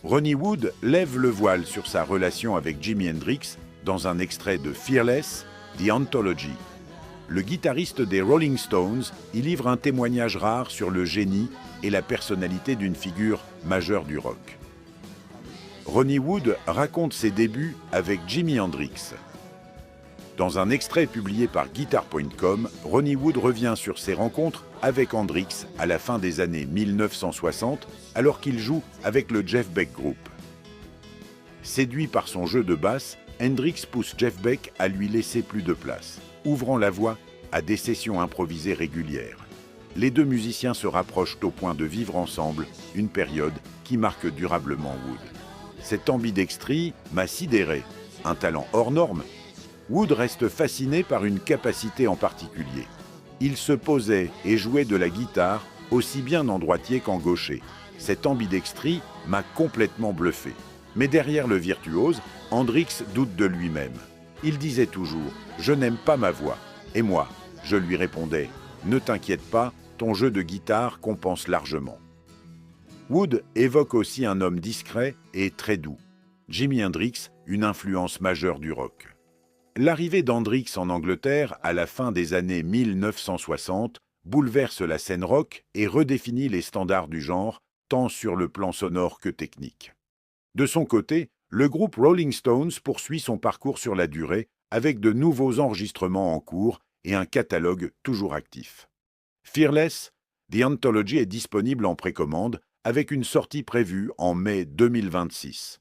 Ronnie Wood lève le voile sur sa relation avec Jimi Hendrix dans un extrait de Fearless, The Anthology. Le guitariste des Rolling Stones y livre un témoignage rare sur le génie et la personnalité d'une figure majeure du rock. Ronnie Wood raconte ses débuts avec Jimi Hendrix. Dans un extrait publié par Guitar.com, Ronnie Wood revient sur ses rencontres avec Hendrix à la fin des années 1960, alors qu'il joue avec le Jeff Beck Group. Séduit par son jeu de basse, Hendrix pousse Jeff Beck à lui laisser plus de place, ouvrant la voie à des sessions improvisées régulières. Les deux musiciens se rapprochent au point de vivre ensemble une période qui marque durablement Wood. Cette ambidextrie m'a sidéré, un talent hors norme. Wood reste fasciné par une capacité en particulier. Il se posait et jouait de la guitare aussi bien en droitier qu'en gaucher. Cette ambidextrie m'a complètement bluffé. Mais derrière le virtuose, Hendrix doute de lui-même. Il disait toujours « Je n'aime pas ma voix ». Et moi, je lui répondais « Ne t'inquiète pas, ton jeu de guitare compense largement ». Wood évoque aussi un homme discret et très doux. Jimi Hendrix, une influence majeure du rock. L'arrivée d'Hendrix en Angleterre à la fin des années 1960 bouleverse la scène rock et redéfinit les standards du genre, tant sur le plan sonore que technique. De son côté, le groupe Rolling Stones poursuit son parcours sur la durée avec de nouveaux enregistrements en cours et un catalogue toujours actif. Fearless, The Anthology est disponible en précommande avec une sortie prévue en mai 2026.